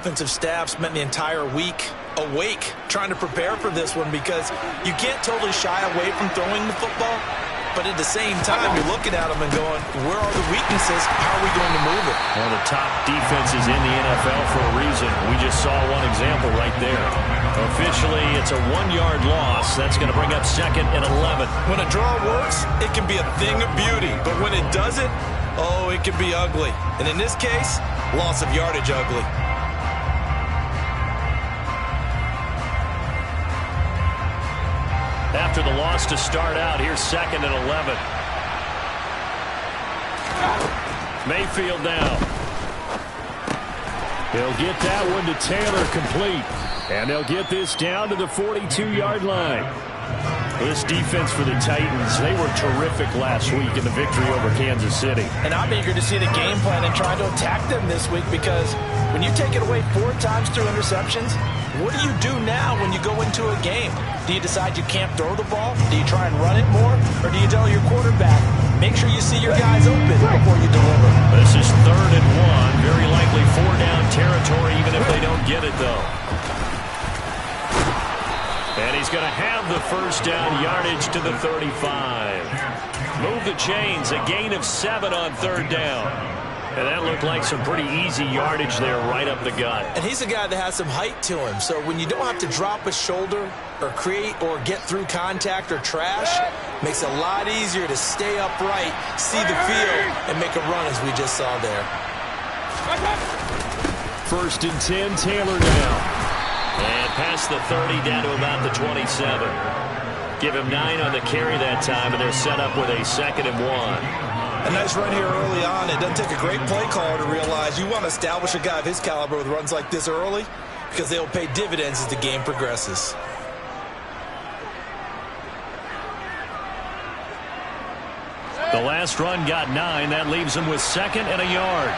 offensive staff spent the entire week awake trying to prepare for this one, because you can't totally shy away from throwing the football, but at the same time, you're looking at them and going, where are the weaknesses? How are we going to move it? One of the top defenses in the NFL for a reason. We just saw one example right there. Officially, it's a 1-yard loss. That's going to bring up 2nd and 11. When a draw works, it can be a thing of beauty, but when it doesn't, oh, it can be ugly. And in this case, loss of yardage ugly. After the loss to start out, here's 2nd and 11. Mayfield down. He'll get that one to Taylor, complete. And they'll get this down to the 42-yard line. This defense for the Titans, they were terrific last week in the victory over Kansas City. And I'm eager to see the game plan and try to attack them this week, because when you take it away 4 times through interceptions, what do you do now when you go into a game? Do you decide you can't throw the ball? Do you try and run it more? Or do you tell your quarterback, make sure you see your guys open before you deliver? This is 3rd and 1. Very likely 4-down territory, even if they don't get it, though. And he's going to have the first down, yardage to the 35. Move the chains, a gain of 7 on 3rd down. And that looked like some pretty easy yardage there right up the gut. And he's a guy that has some height to him. So when you don't have to drop a shoulder or create or get through contact or trash, makes it a lot easier to stay upright, see the field, and make a run as we just saw there. 1st and 10, Taylor down. And past the 30, down to about the 27. Give him 9 on the carry that time, and they're set up with a 2nd and 1. A nice run here early on. It doesn't take a great play caller to realize you want to establish a guy of his caliber with runs like this early, because they'll pay dividends as the game progresses. The last run got 9. That leaves him with 2nd and a yard.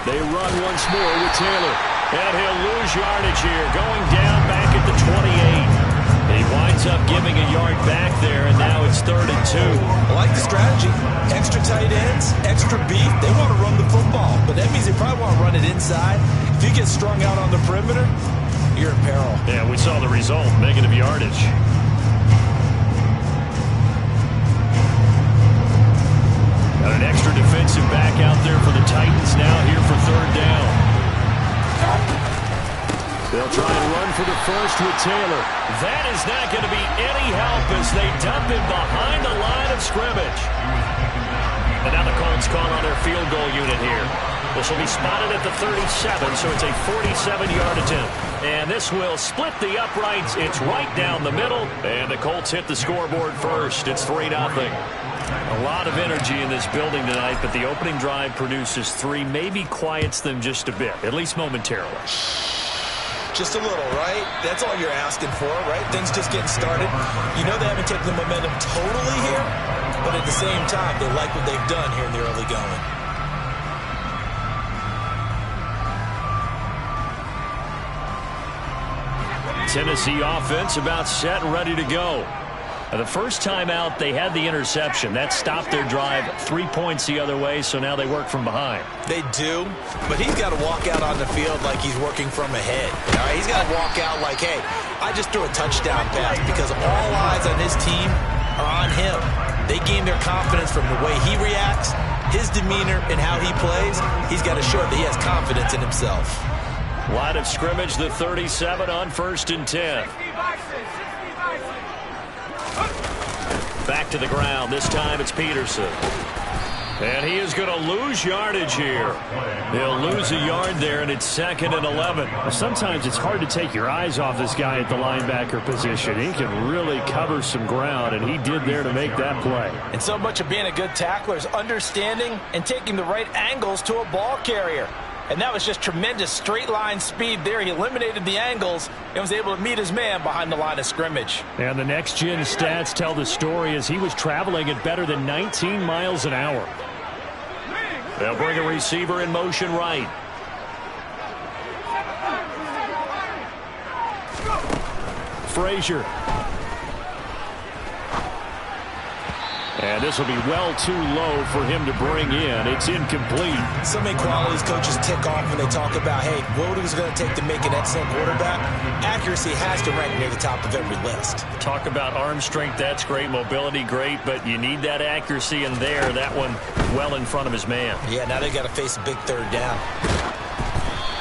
They run once more with Taylor. And he'll lose yardage here, going down back at the 28. He winds up giving a yard back there, and now it's 3rd and 2. I like the strategy. Extra tight ends, extra beef. They want to run the football, but that means they probably want to run it inside. If you get strung out on the perimeter, you're in peril. Yeah, we saw the result, negative yardage. Got an extra defensive back out there for the Titans now here for 3rd down. They'll try and run for the first with Taylor. That is not going to be any help as they dump him behind the line of scrimmage. And now the Colts call on their field goal unit here. This will be spotted at the 37, so it's a 47-yard attempt. And this will split the uprights. It's right down the middle. And the Colts hit the scoreboard first. It's 3-0. A lot of energy in this building tonight, but the opening drive produces 3, maybe quiets them just a bit, at least momentarily. Just a little, right? That's all you're asking for, right? Things just getting started. You know they haven't taken the momentum totally here, but at the same time, they like what they've done here in the early going. Tennessee offense about set and ready to go. The first time out, they had the interception. That stopped their drive 3 points the other way, so now they work from behind. They do, but he's got to walk out on the field like he's working from ahead. All right? He's got to walk out like, hey, I just threw a touchdown pass, because all eyes on his team are on him. They gain their confidence from the way he reacts, his demeanor, and how he plays. He's got to show that he has confidence in himself. Line of scrimmage, the 37 on 1st and 10. Back to the ground. This time it's Peterson. And he is going to lose yardage here. He'll lose a yard there, and it's 2nd and 11. Sometimes it's hard to take your eyes off this guy at the linebacker position. He can really cover some ground, and he did there to make that play. And so much of being a good tackler is understanding and taking the right angles to a ball carrier. And that was just tremendous straight-line speed there. He eliminated the angles and was able to meet his man behind the line of scrimmage. And the next-gen stats tell the story as he was traveling at better than 19 miles an hour. They'll bring a receiver in motion right. Frazier. And this will be well too low for him to bring in. It's incomplete. So many qualities coaches tick off when they talk about, hey, what is it going to take to make an excellent quarterback? Accuracy has to rank near the top of every list. Talk about arm strength, that's great. Mobility, great. But you need that accuracy in there. That one well in front of his man. Yeah, now they got to face a big third down.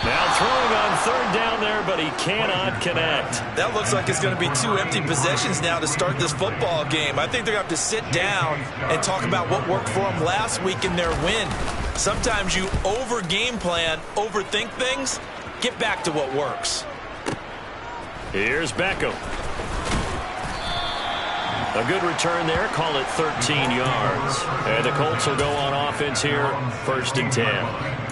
Now throwing on third down there, but he cannot connect. That looks like it's going to be 2 empty possessions now to start this football game. I think they're going to have to sit down and talk about what worked for them last week in their win. Sometimes you over-game plan, overthink things. Get back to what works. Here's Beckham. A good return there. Call it 13 yards. And the Colts will go on offense here, 1st and 10.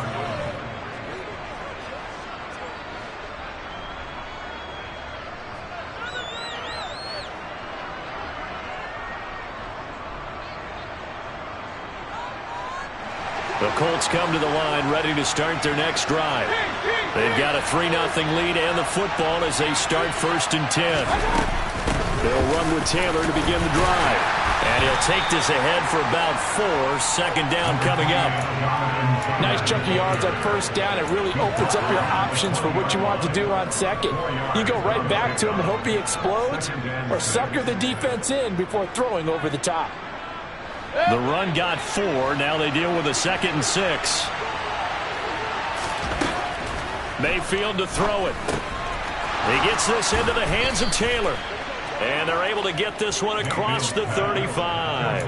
The Colts come to the line ready to start their next drive. They've got a 3-0 lead and the football as they start 1st and 10. They'll run with Taylor to begin the drive. And he'll take this ahead for about 4. 2nd down coming up. Nice chunk of yards on 1st down. It really opens up your options for what you want to do on 2nd. You go right back to him and hope he explodes, or sucker the defense in before throwing over the top. The run got 4. Now they deal with a 2nd and 6. Mayfield to throw it. He gets this into the hands of Taylor. And they're able to get this one across the 35.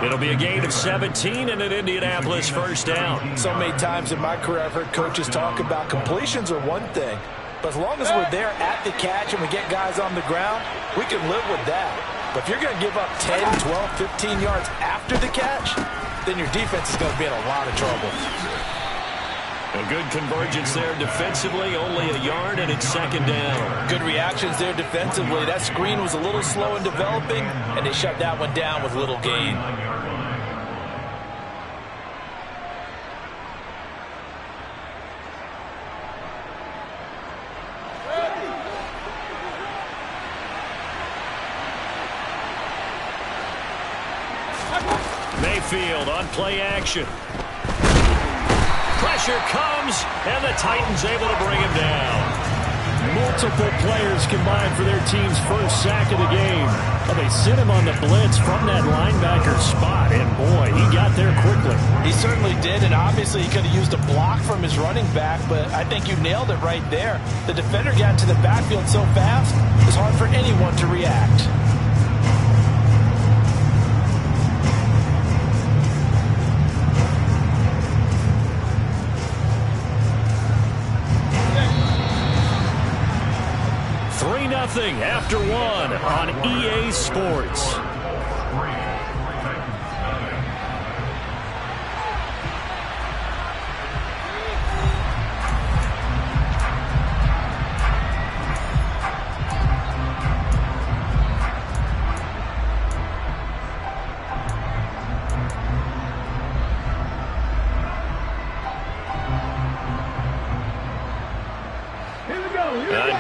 It'll be a gain of 17 and an Indianapolis 1st down. So many times in my career I've heard coaches talk about completions are one thing. But as long as we're there at the catch and we get guys on the ground, we can live with that. But if you're going to give up 10, 12, 15 yards after the catch, then your defense is going to be in a lot of trouble. A good convergence there defensively, only a yard, and it's 2nd down. Good reactions there defensively. That screen was a little slow in developing, and they shut that one down with little gain. Mayfield on play action. Pressure comes, and the Titans able to bring him down. Multiple players combined for their team's 1st sack of the game. Well, they sent him on the blitz from that linebacker spot, and boy, he got there quickly. He certainly did, and obviously he could have used a block from his running back, but I think you nailed it right there. The defender got into the backfield so fast, it's hard for anyone to react. Nothing after 1 on EA Sports.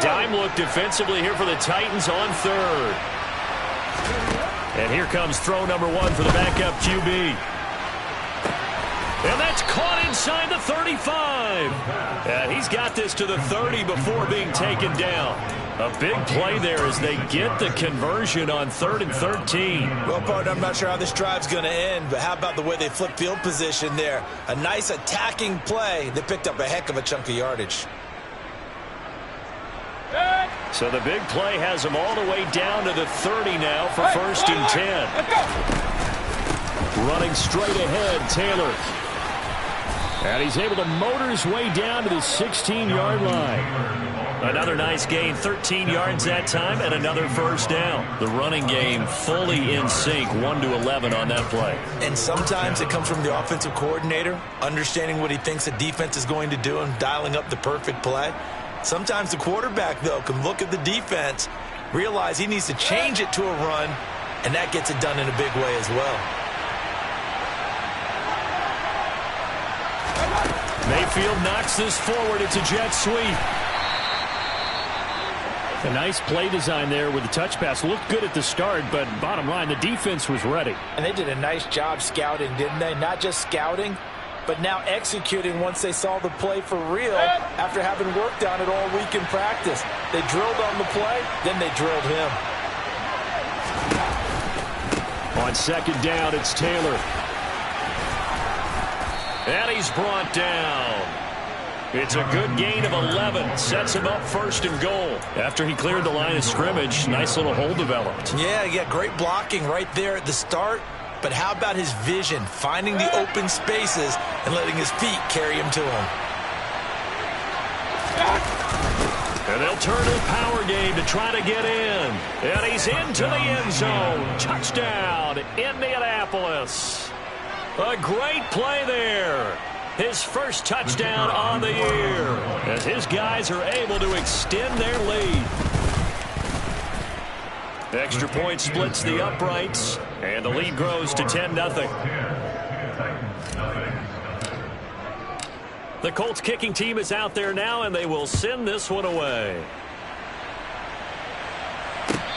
Dime look defensively here for the Titans on 3rd. And here comes throw number 1 for the backup QB. And that's caught inside the 35. He's got this to the 30 before being taken down. A big play there as they get the conversion on 3rd and 13. Well, partner, I'm not sure how this drive's going to end, but how about the way they flip field position there? A nice attacking play. They picked up a heck of a chunk of yardage. So the big play has them all the way down to the 30 now for 1st and 10. Running straight ahead, Taylor. And he's able to motor his way down to the 16-yard line. Another nice gain, 13 yards that time, and another 1st down. The running game fully in sync, 1-11 on that play. And sometimes it comes from the offensive coordinator, understanding what he thinks the defense is going to do and dialing up the perfect play. Sometimes the quarterback, though, can look at the defense, realize he needs to change it to a run, and that gets it done in a big way as well. Mayfield knocks this forward. It's a jet sweep. A nice play design there with the touch pass. Looked good at the start, but bottom line, the defense was ready. And they did a nice job scouting, didn't they? Not just scouting, but now executing once they saw the play for real after having worked on it all week in practice. They drilled on the play, then they drilled him. On second down, it's Taylor. And he's brought down. It's a good gain of 11. Sets him up first and goal. After he cleared the line of scrimmage, nice little hole developed. Yeah, he got great blocking right there at the start. But how about his vision, finding the open spaces and letting his feet carry him to him? And they'll turn to the power game to try to get in. And he's into the end zone. Touchdown, Indianapolis. A great play there. His first touchdown on the year as his guys are able to extend their lead. Extra point splits the uprights, and the lead grows to 10-0. The Colts kicking team is out there now, and they will send this one away.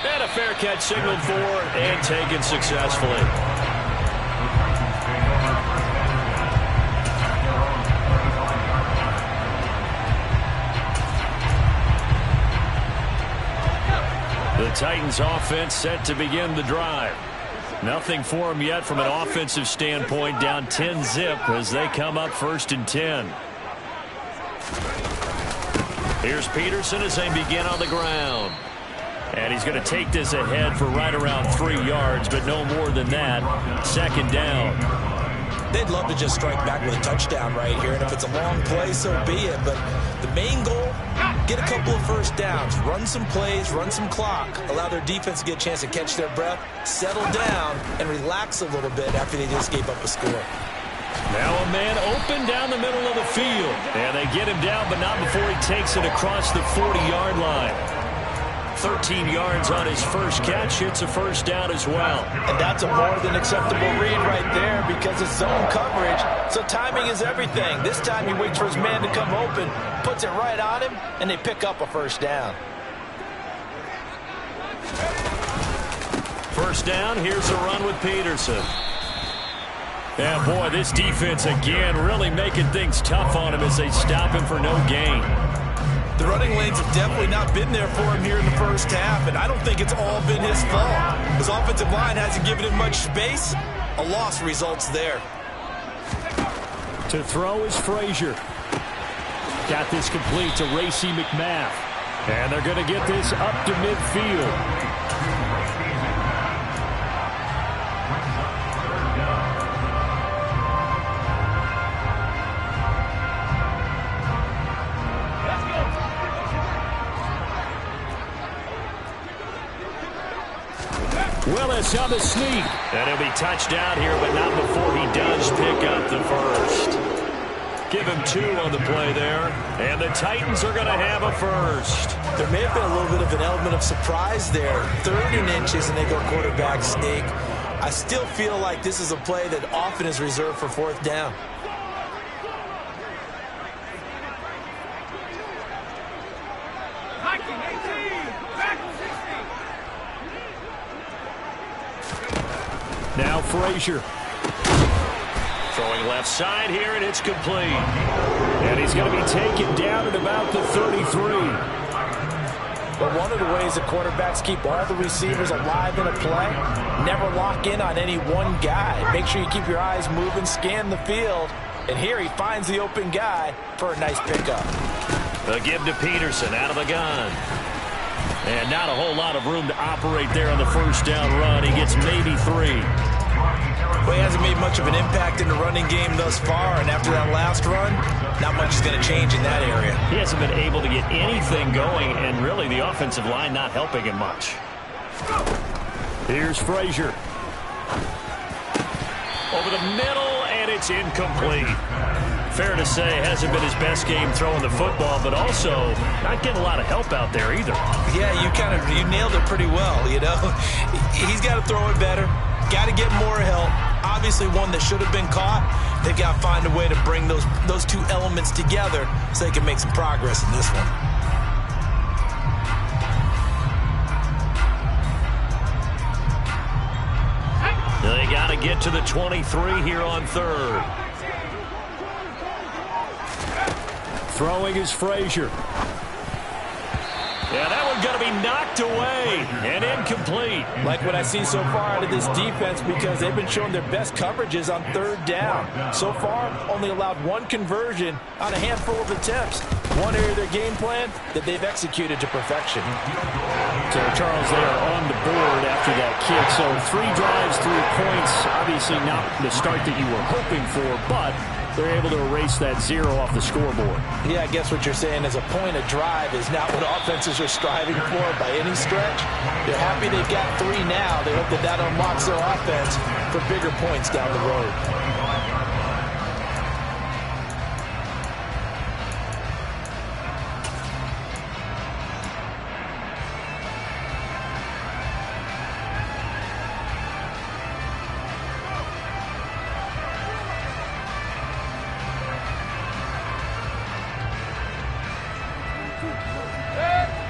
And a fair catch signaled for and taken successfully. The Titans offense set to begin the drive. Nothing for them yet from an offensive standpoint, down 10-zip as they come up first and 10. Here's Peterson as they begin on the ground. And he's going to take this ahead for right around 3 yards, but no more than that. Second down. They'd love to just strike back with a touchdown right here, and if it's a long play, so be it. But the main goal, get a couple of first downs, run some plays, run some clock, allow their defense to get a chance to catch their breath, settle down, and relax a little bit after they just gave up a score. Now a man open down the middle of the field. And they get him down, but not before he takes it across the 40-yard line. 13 yards on his first catch. It's a first down as well. And that's a more than acceptable read right there because it's zone coverage, so timing is everything. This time he waits for his man to come open, puts it right on him, and they pick up a first down. First down, here's a run with Peterson. Yeah, boy, this defense again really making things tough on him as they stop him for no gain. The running lanes have definitely not been there for him here in the first half, and I don't think it's all been his fault. His offensive line hasn't given him much space. A loss results there. To throw is Frazier. Got this complete to Racey McMath. And they're going to get this up to midfield. Willis on the sneak. And he'll be touched down here, but not before he does pick up the first. Give him 2 on the play there. And the Titans are going to have a first. There may have been a little bit of an element of surprise there. 3rd and inches, and they go quarterback sneak. I still feel like this is a play that often is reserved for 4th down. Now Frazier. Throwing left side here, and it's complete. And he's going to be taken down at about the 33. But one of the ways the quarterbacks keep all the receivers alive in a play, never lock in on any one guy. Make sure you keep your eyes moving, scan the field. And here he finds the open guy for a nice pickup. The give to Peterson out of the gun. And not a whole lot of room to operate there on the first down run. He gets maybe 3. Well, he hasn't made much of an impact in the running game thus far, and after that last run, not much is going to change in that area. He hasn't been able to get anything going, and really the offensive line not helping him much. Here's Frazier. Over the middle, and it's incomplete. Fair to say, hasn't been his best game throwing the football, but also not getting a lot of help out there either. Yeah, you nailed it pretty well, you know. He's got to throw it better. Got to get more help. Obviously one that should have been caught. They've got to find a way to bring those 2 elements together so they can make some progress in this one. got to get to the 23 here on third. Throwing is Frazier. Yeah, that one's going to be knocked away and incomplete. Like what I've seen so far out of this defense, because they've been showing their best coverages on third down. So far, only allowed one conversion on a handful of attempts. One area of their game plan that they've executed to perfection. So, Charles, they are on the board after that kick. So 3 drives, 3 points. Obviously not the start that you were hoping for, but they're able to erase that 0 off the scoreboard. Yeah, I guess what you're saying is a point of drive is not what offenses are striving for by any stretch. They're happy they've got 3 now. They hope that that unlocks their offense for bigger points down the road.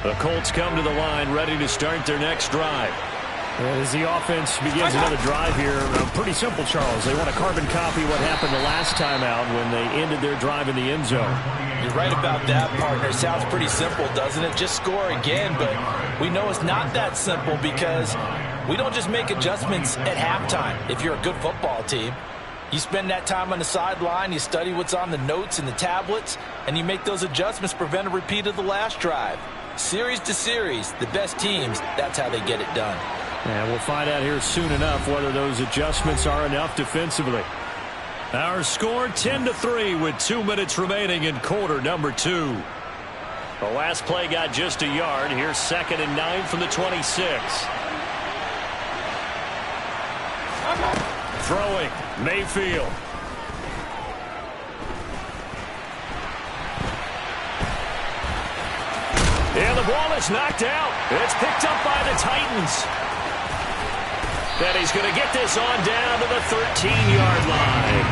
The Colts come to the line ready to start their next drive. As the offense begins another drive here, pretty simple, Charles. They want to carbon copy what happened the last time out when they ended their drive in the end zone. You're right about that, partner. Sounds pretty simple, doesn't it? Just score again, but we know it's not that simple because we don't just make adjustments at halftime if you're a good football team. You spend that time on the sideline, you study what's on the notes and the tablets, and you make those adjustments to prevent a repeat of the last drive. Series to series, the best teams, that's how they get it done. And we'll find out here soon enough whether those adjustments are enough defensively. Our score 10-3 with 2 minutes remaining in quarter number 2. The last play got just a yard. Here's 2nd and 9 from the 26. Throwing, Mayfield. And the ball is knocked out. It's picked up by the Titans. And he's going to get this on down to the 13-yard line.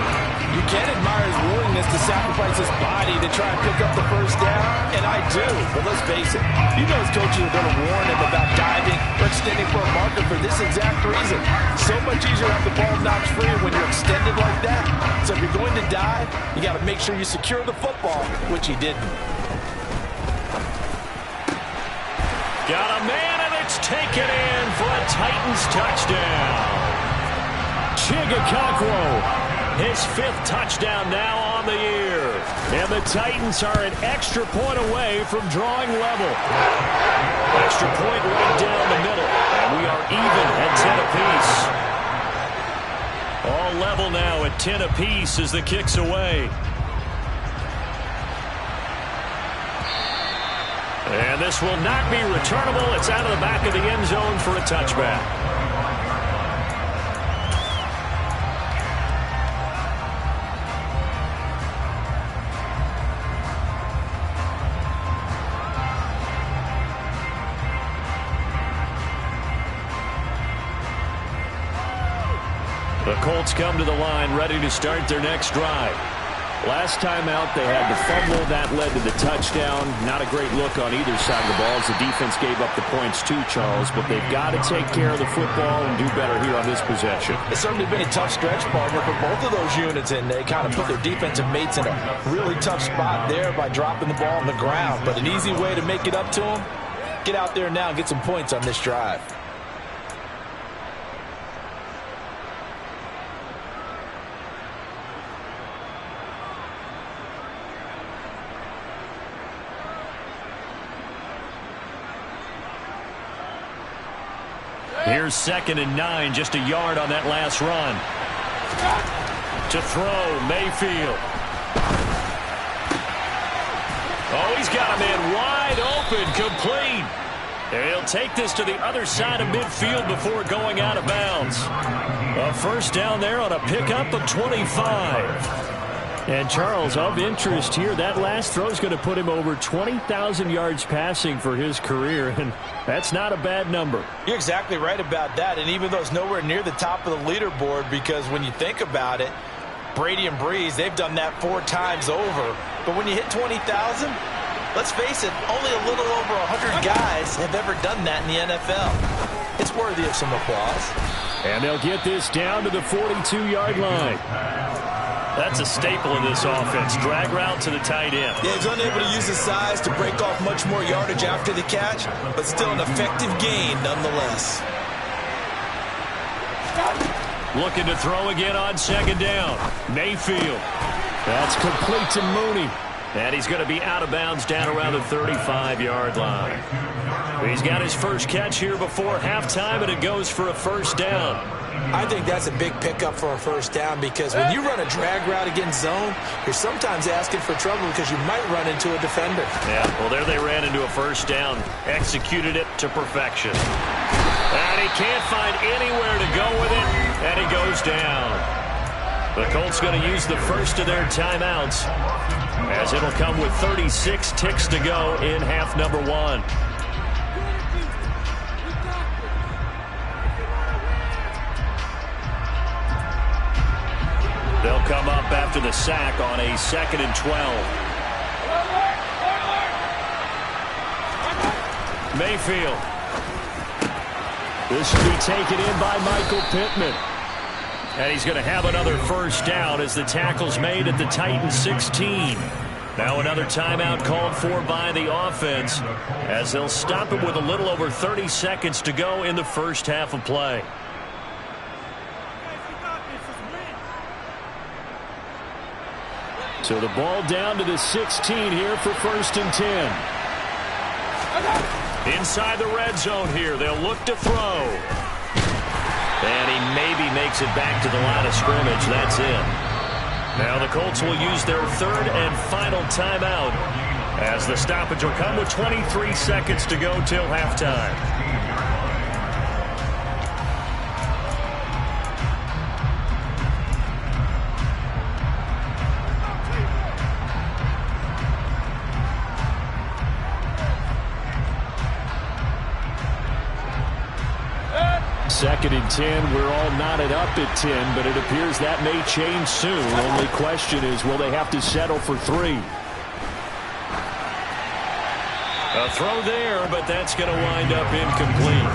You can admire his willingness to sacrifice his body to try and pick up the first down, and I do. But let's face it, you know his coaches are going to warn him about diving or extending for a marker for this exact reason. So much easier to have the ball knocked free when you're extended like that. So if you're going to dive, you got to make sure you secure the football, which he didn't. Got a man, and it's taken in for a Titans touchdown. Chigakakwo. His 5th touchdown now on the year. And the Titans are an extra point away from drawing level. Extra point right down the middle. And we are even at 10 apiece. All level now at 10 apiece as the kick's away. And this will not be returnable. It's out of the back of the end zone for a touchback. The Colts come to the line ready to start their next drive. Last time out, they had the fumble. That led to the touchdown. Not a great look on either side of the ball as the defense gave up the points too, Charles. But they've got to take care of the football and do better here on this possession. It's certainly been a tough stretch, partner, for both of those units, and they kind of put their defensive mates in a really tough spot there by dropping the ball on the ground. But an easy way to make it up to them, get out there now and get some points on this drive. Here's 2nd and 9, just a yard on that last run. To throw, Mayfield. Oh, he's got a man wide open, complete. And he'll take this to the other side of midfield before going out of bounds. A first down there on a pickup of 25. And, Charles, of interest here, that last throw is going to put him over 20,000 yards passing for his career, and that's not a bad number. You're exactly right about that, and even though it's nowhere near the top of the leaderboard, because when you think about it, Brady and Breeze, they've done that 4 times over. But when you hit 20,000, let's face it, only a little over 100 guys have ever done that in the NFL. It's worthy of some applause. And they'll get this down to the 42-yard line. That's a staple of this offense. Drag route to the tight end. Yeah, he's unable to use his size to break off much more yardage after the catch, but still an effective gain nonetheless. Looking to throw again on second down. Mayfield. That's complete to Mooney. And he's going to be out of bounds down around the 35-yard line. He's got his first catch here before halftime, and it goes for a first down. I think that's a big pickup for a first down because when you run a drag route against zone, you're sometimes asking for trouble because you might run into a defender. Yeah, well, there they ran into a first down. Executed it to perfection. And he can't find anywhere to go with it, and he goes down. The Colts going to use the first of their timeouts as it'll come with 36 ticks to go in half number one. They'll come up after the sack on a 2nd and 12. Mayfield. This should be taken in by Michael Pittman. And he's going to have another first down as the tackle's made at the Titans 16. Now another timeout called for by the offense as they'll stop it with a little over 30 seconds to go in the first half of play. So the ball down to the 16 here for 1st and 10. Inside the red zone here. They'll look to throw. And he maybe makes it back to the line of scrimmage. That's it. Now the Colts will use their 3rd and final timeout as the stoppage will come with 23 seconds to go till halftime. Second and 10. We're all knotted up at 10, but it appears that may change soon. Only question is, will they have to settle for 3? A throw there, but that's going to wind up incomplete.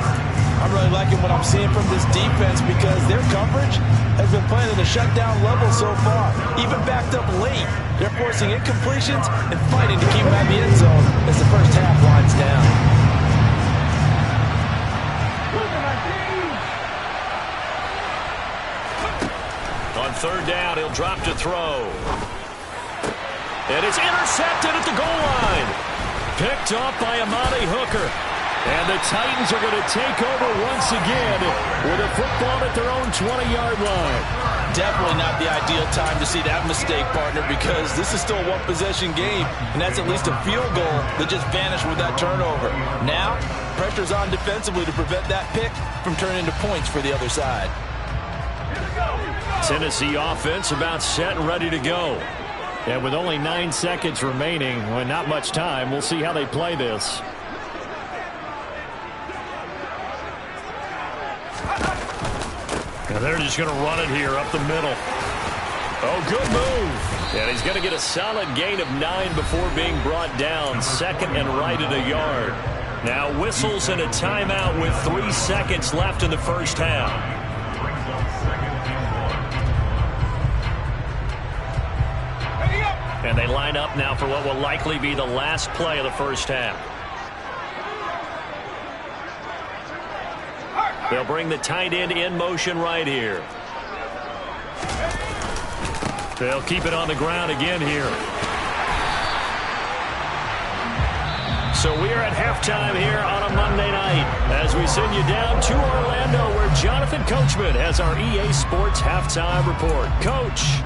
I'm really liking what I'm seeing from this defense because their coverage has been playing at a shutdown level so far. Even backed up late, they're forcing incompletions and fighting to keep them at the end zone as the first half winds down. On 3rd down, he'll drop to throw. And it's intercepted at the goal line. Picked off by Amani Hooker. And the Titans are going to take over once again with a football at their own 20-yard line. Definitely not the ideal time to see that mistake, partner, because this is still a one-possession game, and that's at least a field goal that just vanished with that turnover. Now, pressure's on defensively to prevent that pick from turning into points for the other side. Tennessee offense about set and ready to go. And with only 9 seconds remaining, well, not much time, we'll see how they play this. And they're just going to run it here up the middle. Oh, good move. And he's going to get a solid gain of 9 before being brought down. 2nd and right at a yard. Now whistles and a timeout with 3 seconds left in the first half. And they line up now for what will likely be the last play of the first half. They'll bring the tight end in motion right here. They'll keep it on the ground again here. So we're at halftime here on a Monday night as we send you down to Orlando where Jonathan Coachman has our EA Sports halftime report. Coach.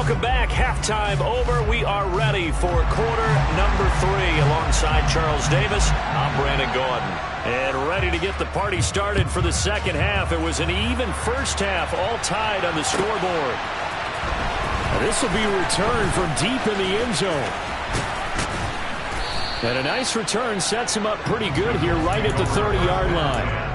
Welcome back. Halftime over. We are ready for quarter number 3. Alongside Charles Davis, I'm Brandon Gordon. And ready to get the party started for the second half. It was an even first half, all tied on the scoreboard. This will be a return from deep in the end zone. And a nice return sets him up pretty good here right at the 30-yard line.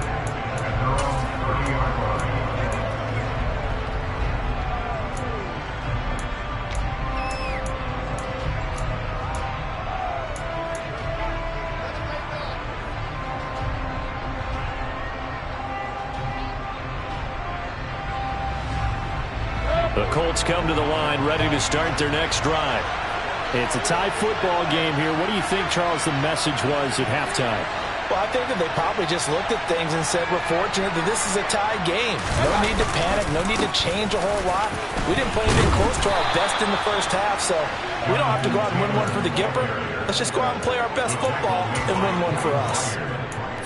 The Colts come to the line ready to start their next drive. It's a tie football game here. What do you think, Charles, the message was at halftime? Well, I think that they probably just looked at things and said, we're fortunate that this is a tie game. No need to panic. No need to change a whole lot. We didn't play anything close to our best in the first half, so we don't have to go out and win one for the Gipper. Let's just go out and play our best football and win one for us.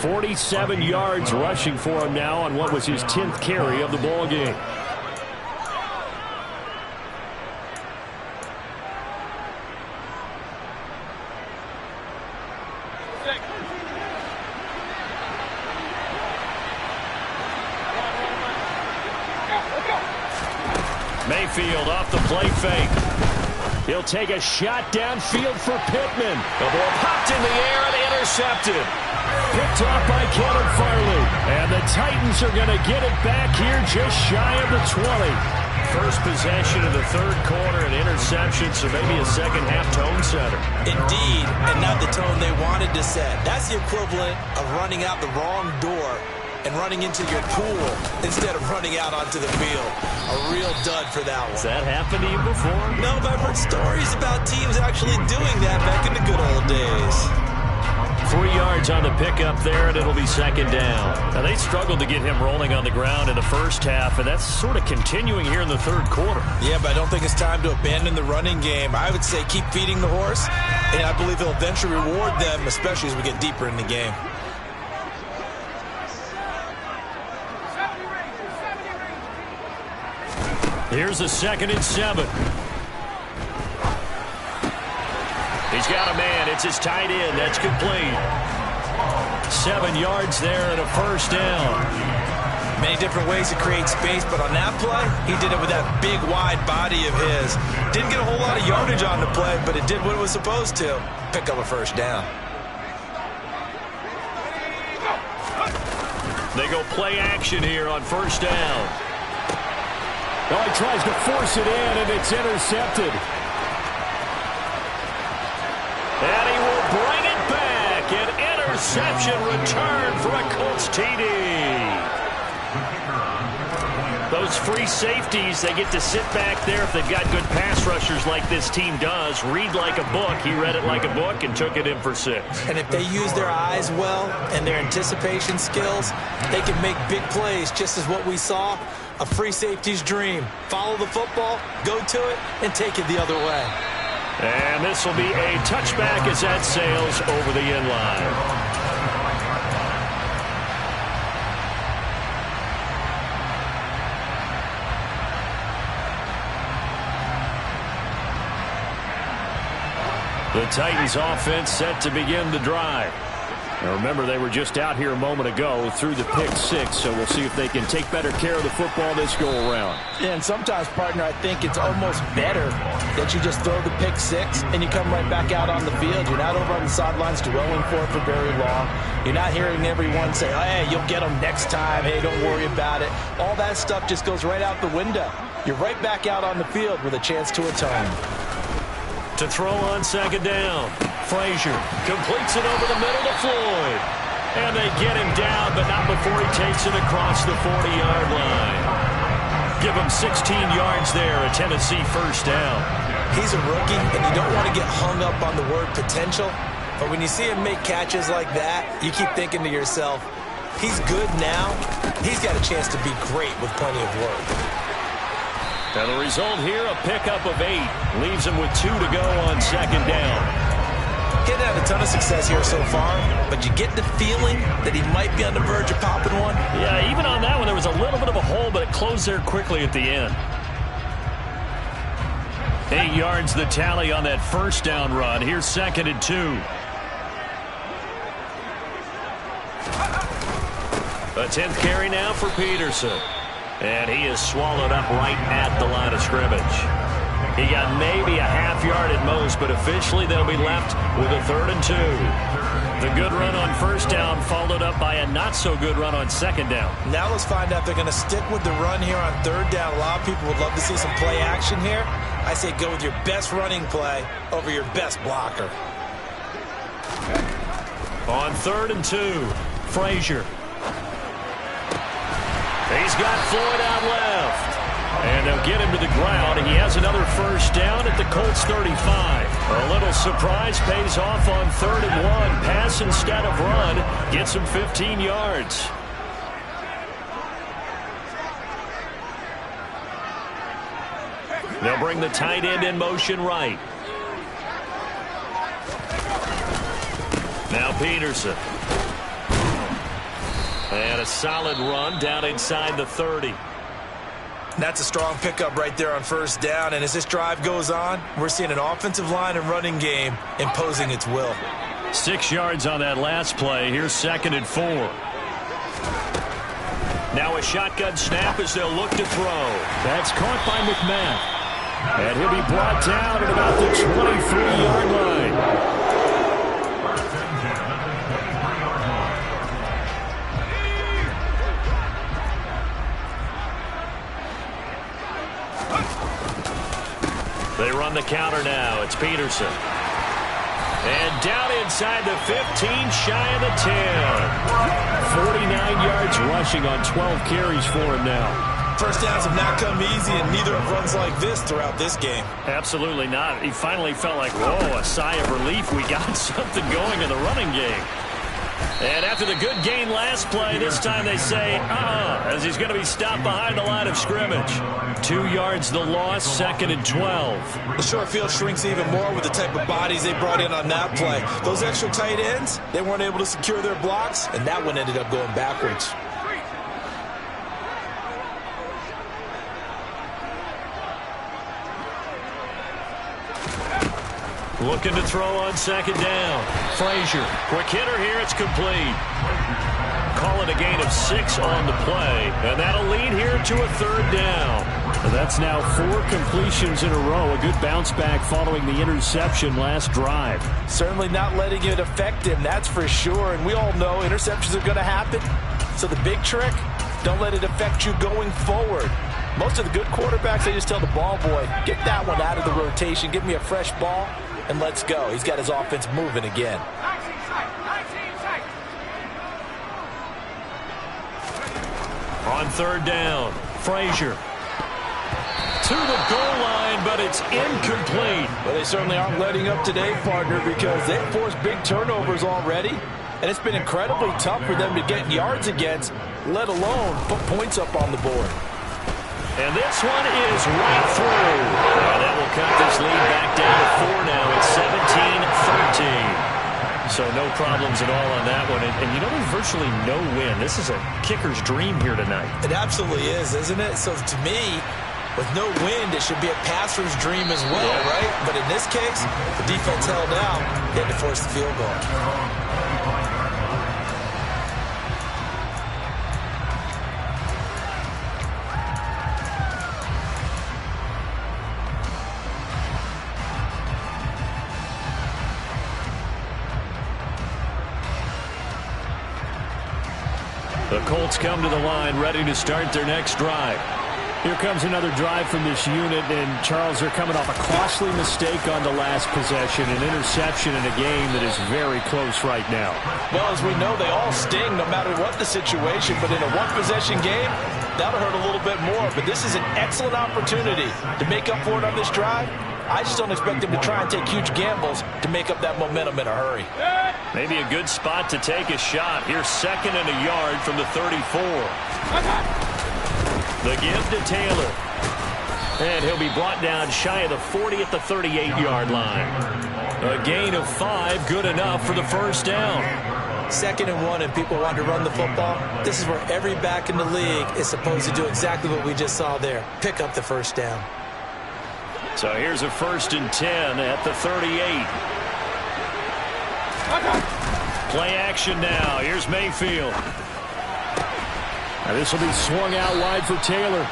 47 yards rushing for him now on what was his 10th carry of the ball game. Mayfield off the play fake. He'll take a shot downfield for Pittman. The ball popped in the air and intercepted. Picked off by Kevin Farley. And the Titans are going to get it back here just shy of the 20. First possession of the third quarter, an interception, so maybe a second half tone setter. Indeed, and not the tone they wanted to set. That's the equivalent of running out the wrong door and running into your pool instead of running out onto the field. A real dud for that one. Has that happened to you before? No, but I've heard stories about teams actually doing that back in the good old days. 3 yards on the pickup there, and it'll be second down. Now, they struggled to get him rolling on the ground in the first half, and that's sort of continuing here in the third quarter. Yeah, but I don't think it's time to abandon the running game. I would say keep feeding the horse, and I believe he'll eventually reward them, especially as we get deeper in the game. Here's a 2nd and 7. He's got a man. It's his tight end. That's complete. 7 yards there and a first down. Many different ways to create space, but on that play, he did it with that big, wide body of his. Didn't get a whole lot of yardage on the play, but it did what it was supposed to. Pick up a first down. They go play action here on first down. Oh, he tries to force it in, and it's intercepted. And he will bring it back. An interception return for a Colts TD. Those free safeties, they get to sit back there if they've got good pass rushers like this team does. Read like a book. He read it like a book and took it in for 6. And if they use their eyes well and their anticipation skills, they can make big plays, just as what we saw. A free safety's dream. Follow the football, go to it, and take it the other way. And this will be a touchback as that sails over the end line. The Titans offense set to begin the drive. Now remember, they were just out here a moment ago through the pick 6, so we'll see if they can take better care of the football this go-around. And sometimes, partner, I think it's almost better that you just throw the pick 6 and you come right back out on the field. You're not over on the sidelines dwelling for it for very long. You're not hearing everyone say, oh, hey, you'll get them next time. Hey, don't worry about it. All that stuff just goes right out the window. You're right back out on the field with a chance to atone. To throw on second down. Frazier completes it over the middle to Floyd. And they get him down, but not before he takes it across the 40-yard line. Give him 16 yards there, a Tennessee first down. He's a rookie, and you don't want to get hung up on the word potential. But when you see him make catches like that, you keep thinking to yourself, he's good now. He's got a chance to be great with plenty of work. And the result here, a pickup of 8. Leaves him with 2 to go on second down. He hasn't had a ton of success here so far, but you get the feeling that he might be on the verge of popping one. Yeah, even on that one, there was a little bit of a hole, but it closed there quickly at the end. 8 yards the tally on that first down run. Here's 2nd and 2. A 10th carry now for Peterson. And he is swallowed up right at the line of scrimmage. He got maybe a half yard at most, but officially they'll be left with a 3rd and 2. The good run on first down followed up by a not-so-good run on 2nd down. Now let's find out if they're going to stick with the run here on 3rd down. A lot of people would love to see some play action here. I say go with your best running play over your best blocker. On 3rd and 2, Frazier. He's got Floyd out left. And they'll get him to the ground, and he has another first down at the Colts 35. A little surprise pays off on 3rd and 1. Pass instead of run. Gets him 15 yards. They'll bring the tight end in motion right. Now Peterson. And a solid run down inside the 30. That's a strong pickup right there on first down. And as this drive goes on, we're seeing an offensive line and running game imposing its will. 6 yards on that last play. Here's 2nd and 4. Now a shotgun snap as they'll look to throw. That's caught by McMahon. And he'll be brought down at about the 23-yard line. They run the counter now. It's Peterson. And down inside the 15, shy of the 10. 49 yards rushing on 12 carries for him now. First downs have not come easy, and neither have runs like this throughout this game. Absolutely not. He finally felt like, whoa, a sigh of relief. We got something going in the running game. And after the good gain last play, this time they say, as he's going to be stopped behind the line of scrimmage. 2 yards the loss, 2nd and 12. The short field shrinks even more with the type of bodies they brought in on that play. Those extra tight ends, they weren't able to secure their blocks, and that one ended up going backwards. Looking to throw on 2nd down. Frazier. Quick hitter here. It's complete. Call it a gain of 6 on the play. And that'll lead here to a 3rd down. Well, that's now 4 completions in a row. A good bounce back following the interception last drive. Certainly not letting it affect him, that's for sure. And we all know interceptions are going to happen. So the big trick, don't let it affect you going forward. Most of the good quarterbacks, they just tell the ball boy, get that one out of the rotation, give me a fresh ball, and let's go. He's got his offense moving again. On 3rd down, Frazier. To the goal line, but it's incomplete. Well, they certainly aren't letting up today, partner, because they've forced big turnovers already, and it's been incredibly tough for them to get yards against, let alone put points up on the board. And this one is right through. And that will cut this lead back down to 4 now. It's 17-13. So no problems at all on that one. And you know, there's virtually no win. This is a kicker's dream here tonight. It absolutely is, isn't it? So to me, with no wind, it should be a passer's dream as well, right? But in this case, the defense held out. They had to force the field goal. The Colts come to the line ready to start their next drive. Here comes another drive from this unit, and Charles, are coming off a costly mistake on the last possession, an interception in a game that is very close right now. Well, as we know, they all sting no matter what the situation, but in a one-possession game, that'll hurt a little bit more. But this is an excellent opportunity to make up for it on this drive. I just don't expect them to try and take huge gambles to make up that momentum in a hurry. Maybe a good spot to take a shot. Here's 2nd and a yard from the 34. The give to Taylor. And he'll be brought down shy of the 40 at the 38-yard line. A gain of 5, good enough for the first down. 2nd and 1, and people want to run the football. This is where every back in the league is supposed to do exactly what we just saw there. Pick up the first down. So here's a 1st and 10 at the 38. Play action now. Here's Mayfield. Now this will be swung out wide for Taylor.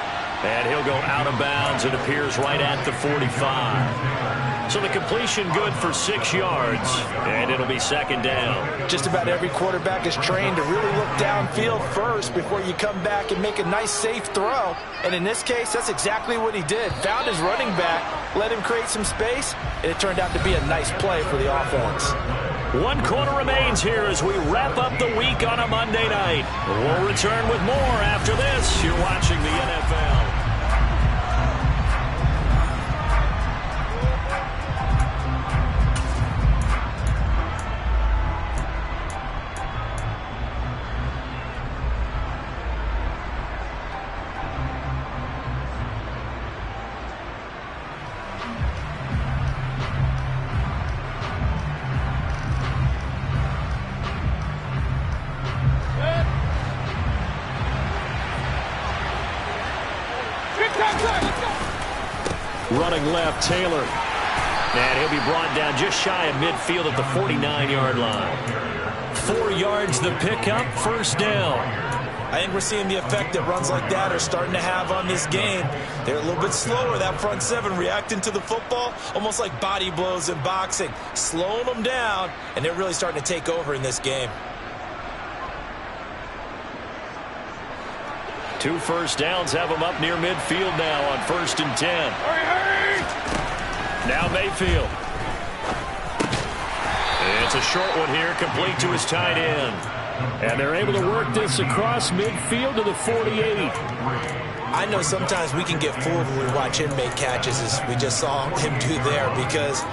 And he'll go out of bounds. It appears right at the 45. So the completion good for 6 yards. And it'll be 2nd down. Just about every quarterback is trained to really look downfield first before you come back and make a nice, safe throw. And in this case, that's exactly what he did. Found his running back, let him create some space, and it turned out to be a nice play for the offense. 1 quarter remains here as we wrap up the week on a Monday night. We'll return with more after this. You're watching the NFL. Running left, Taylor. And he'll be brought down just shy of midfield at the 49-yard line. 4 yards the pickup, 1st down. I think we're seeing the effect that runs like that are starting to have on this game. They're a little bit slower, that front 7, reacting to the football, almost like body blows in boxing, slowing them down, and they're really starting to take over in this game. 2 first downs have them up near midfield now on 1st and 10. Now Mayfield. It's a short one here, complete to his tight end. And they're able to work this across midfield to the 48. I know sometimes we can get fooled when we watch him make catches, as we just saw him do there, because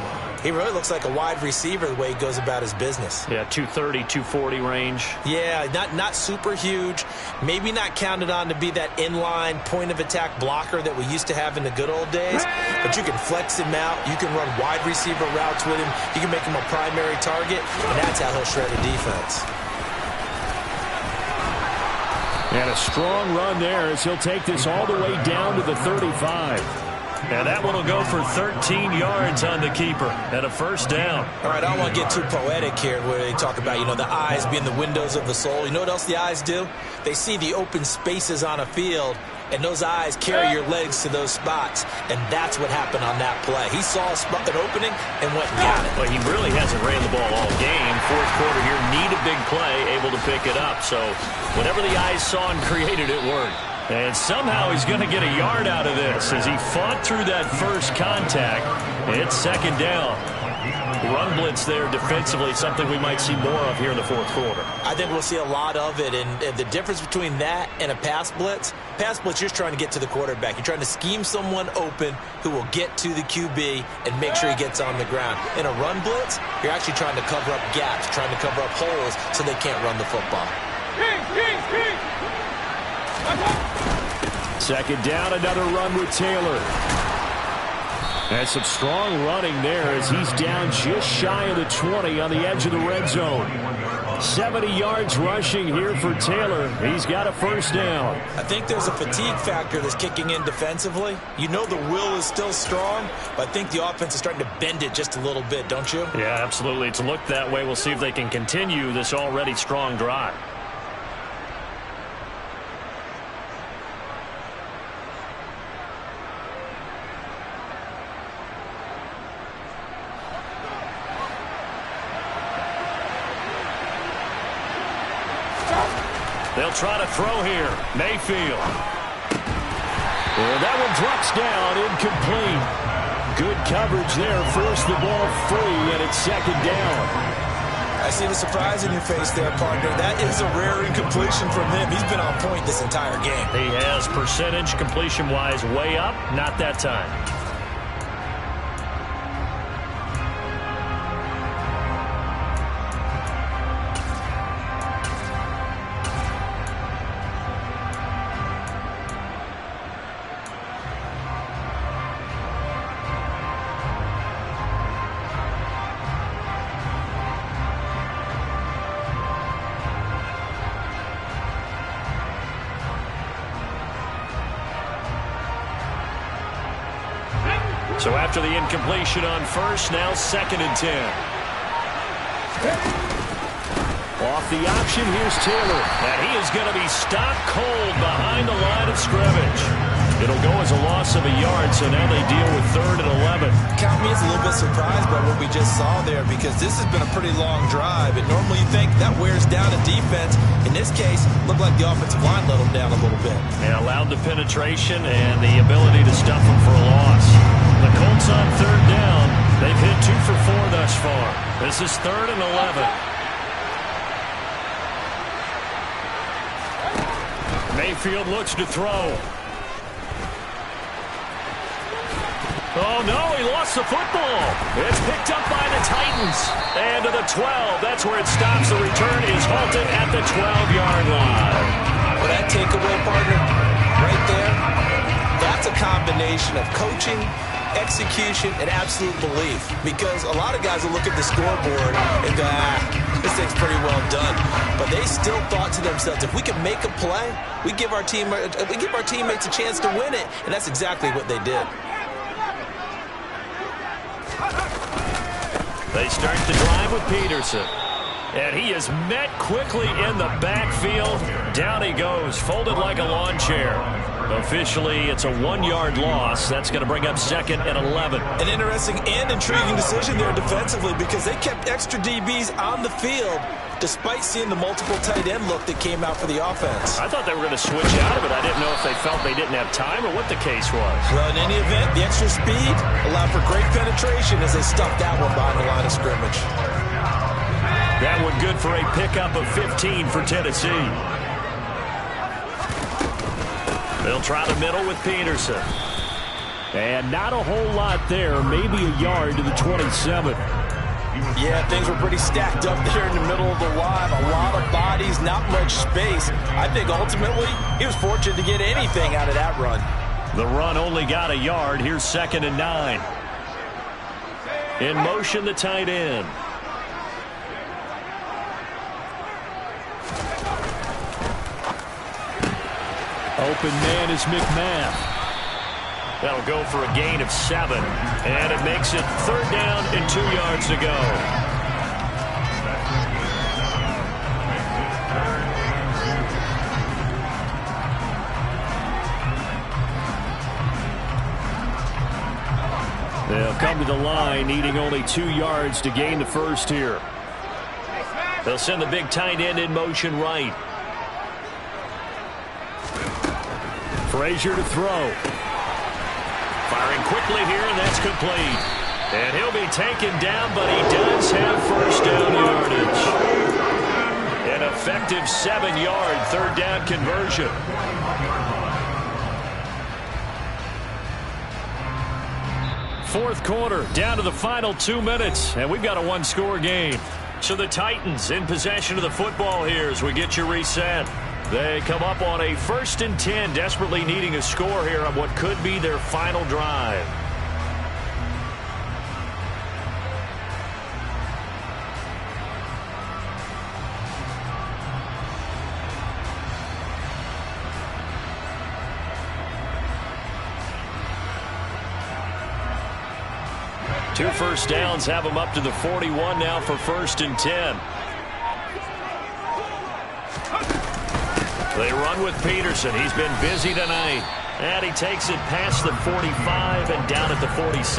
he really looks like a wide receiver the way he goes about his business. Yeah, 230, 240 range. Yeah, not super huge. Maybe not counted on to be that inline point-of-attack blocker that we used to have in the good old days. But you can flex him out. You can run wide receiver routes with him. You can make him a primary target, and that's how he'll shred a defense. And a strong run there as he'll take this all the way down to the 35. And that one will go for 13 yards on the keeper and a 1st down. All right, I don't want to get too poetic here where they talk about, the eyes being the windows of the soul. You know what else the eyes do? They see the open spaces on a field, and those eyes carry your legs to those spots. And that's what happened on that play. He saw an opening and went and got it. But he really hasn't ran the ball all game. 4th quarter here, need a big play, able to pick it up. So whatever the eyes saw and created, it worked. And somehow he's going to get a yard out of this as he fought through that first contact. It's 2nd down. Run blitz there defensively, something we might see more of here in the 4th quarter. I think we'll see a lot of it, and the difference between that and a pass blitz, you're just trying to get to the quarterback. You're trying to scheme someone open who will get to the QB and make sure he gets on the ground. In a run blitz, you're actually trying to cover up gaps, trying to cover up holes so they can't run the football. 2nd down, another run with Taylor. And some strong running there as he's down just shy of the 20 on the edge of the red zone. 70 yards rushing here for Taylor. He's got a 1st down. I think there's a fatigue factor that's kicking in defensively. You know the will is still strong, but I think the offense is starting to bend it just a little bit, don't you? Yeah, absolutely. It's looked that way. We'll see if they can continue this already strong drive. They'll try to throw here. Mayfield. Well, that one drops down, incomplete. Good coverage there. Forced the ball free, and it's 2nd down. I see the surprise in your face there, partner. That is a rare incompletion from him. He's been on point this entire game. He has percentage completion-wise way up. Not that time. So after the incompletion on first, now 2nd and 10. Off the option, here's Taylor. And he is going to be stopped cold behind the line of scrimmage. It'll go as a loss of a yard, so now they deal with 3rd and 11. Count me as a little bit surprised by what we just saw there, because this has been a pretty long drive. And normally you think that wears down a defense. In this case, looked like the offensive line let them down a little bit. And allowed the penetration and the ability to stuff them for a loss. The Colts on 3rd down. They've hit 2 for 4 thus far. This is 3rd and 11. Mayfield looks to throw. Oh, no, he lost the football. It's picked up by the Titans. And to the 12. That's where it stops. The return is halted at the 12-yard line. Well, that takeaway, partner, right there, that's a combination of coaching, execution, and absolute belief. Because a lot of guys will look at the scoreboard and go, this thing's pretty well done. But they still thought to themselves, if we can make a play, we give our teammates a chance to win it. And that's exactly what they did. They start the drive with Peterson. And he is met quickly in the backfield. Down he goes, folded like a lawn chair. Officially, it's a 1-yard loss. That's going to bring up 2nd and 11. An interesting and intriguing decision there defensively, because they kept extra DBs on the field despite seeing the multiple tight end look that came out for the offense. I thought they were going to switch out of it. I didn't know if they felt they didn't have time or what the case was. Well, in any event, the extra speed allowed for great penetration as they stuffed that one behind the line of scrimmage. That one good for a pickup of 15 for Tennessee. They'll try the middle with Peterson. And not a whole lot there, maybe a yard to the 27. Yeah, things were pretty stacked up there in the middle of the line. A lot of bodies, not much space. I think ultimately he was fortunate to get anything out of that run. The run only got a yard. Here's 2nd and 9. In motion, the tight end. Open man is McMath. That'll go for a gain of 7. And it makes it 3rd down and 2 yards to go. They'll come to the line, needing only 2 yards to gain the first here. They'll send the big tight end in motion right. Frazier to throw. Firing quickly here, and that's complete. And he'll be taken down, but he does have first down yardage. An effective 7-yard 3rd down conversion. Fourth quarter, down to the final 2 minutes, and we've got a 1-score game. So the Titans in possession of the football here as we get you reset. They come up on a 1st and 10, desperately needing a score here on what could be their final drive. Two first downs have them up to the 41 now for 1st and 10. They run with Peterson. He's been busy tonight. And he takes it past the 45 and down at the 46.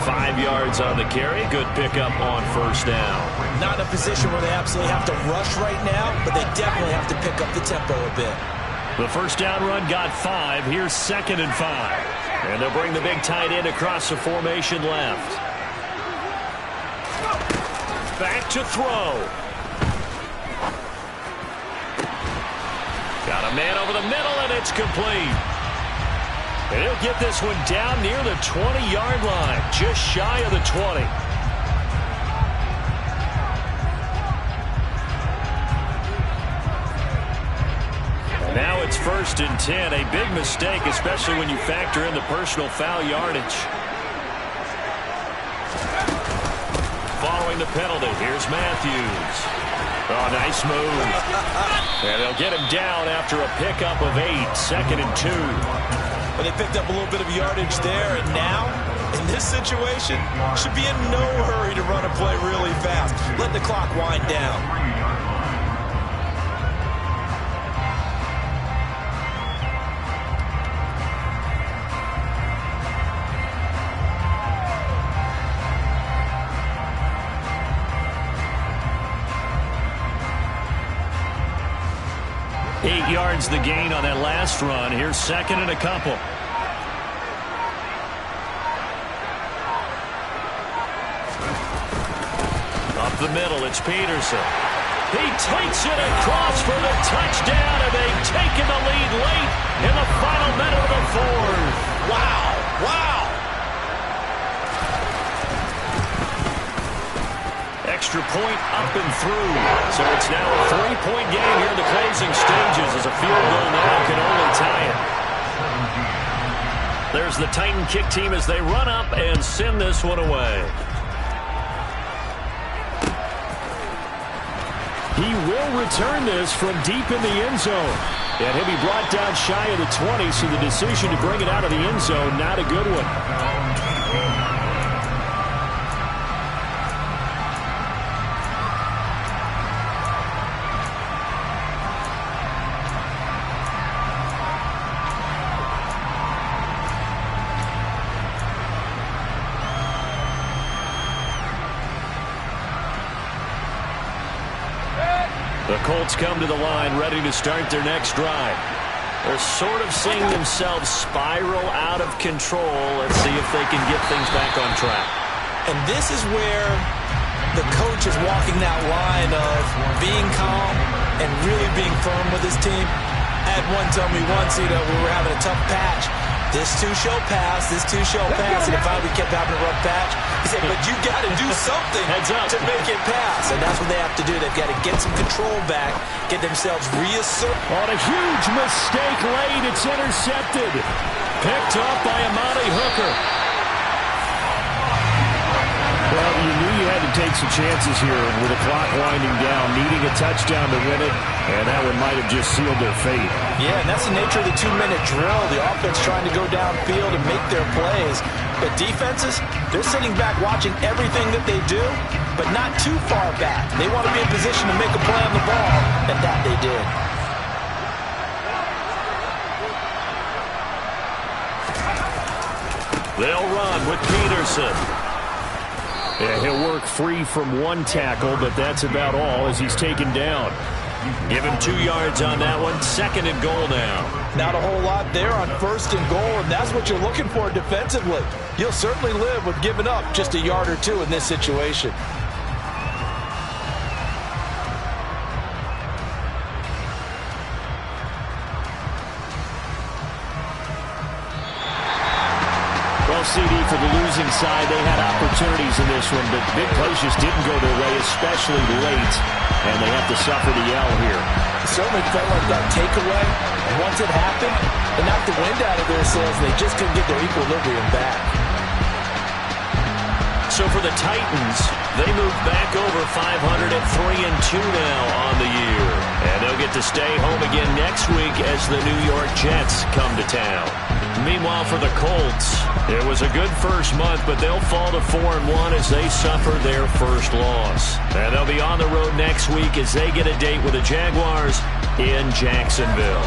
5 yards on the carry. Good pickup on 1st down. Not in a position where they absolutely have to rush right now, but they definitely have to pick up the tempo a bit. The 1st down run got 5. Here's 2nd and 5. And they'll bring the big tight end across the formation left. Back to throw. Got a man over the middle, and it's complete. And he'll get this one down near the 20-yard line, just shy of the 20. Now it's 1st and 10. A big mistake, especially when you factor in the personal foul yardage. Following the penalty, here's Matthews. Oh, nice move. And they'll get him down after a pickup of 8. 2nd and 2. But they picked up a little bit of yardage there, and now, in this situation, should be in no hurry to run a play really fast. Let the clock wind down. Eight yards the gain on that last run. Here's second and a couple. Up the middle, it's Peterson. He takes it across for the touchdown, and they've taken the lead late in the final minute of the fourth. Wow, wow. Extra point up and through. So it's now a 3-point game here in the closing stages as a field goal now can only tie it. There's the Titan kick team as they run up and send this one away. He will return this from deep in the end zone. And he'll be brought down shy of the 20, so the decision to bring it out of the end zone, not a good one. The Colts come to the line ready to start their next drive. They're sort of seeing themselves spiral out of control. Let's see if they can get things back on track. And this is where the coach is walking that line of being calm and really being firm with his team. I had one tell me once, we were having a tough patch. This too shall pass, this too shall pass. And finally we kept having a rough patch. He said, but you got to do something to make it pass. And that's what they have to do. They've got to get some control back, get themselves reasserted. On a huge mistake late, it's intercepted. Picked off by Amani Hooker. Well, you knew you had to take some chances here with the clock winding down, needing a touchdown to win it, and that one might have just sealed their fate. Yeah, and that's the nature of the 2-minute drill. The offense trying to go downfield and make their plays. But defenses, they're sitting back watching everything that they do, but not too far back. They want to be in position to make a play on the ball, and that they did. They'll run with Peterson. Yeah, he'll work free from one tackle, but that's about all as he's taken down. Give him 2 yards on that one. Second and goal now. Not a whole lot there on first and goal, and that's what you're looking for defensively. You'll certainly live with giving up just a yard or two in this situation. Well, CD, for the losing side, they had opportunities in this one, but big plays just didn't go their way, especially late, and they have to suffer the L here. It certainly felt like that takeaway, and once it happened, it knocked the wind out of their sails, and they just couldn't get their equilibrium back. So for the Titans, they move back over 500 at 3-2 now on the year. And they'll get to stay home again next week as the New York Jets come to town. Meanwhile, for the Colts, it was a good first month, but they'll fall to 4-1 as they suffer their first loss. And they'll be on the road next week as they get a date with the Jaguars in Jacksonville.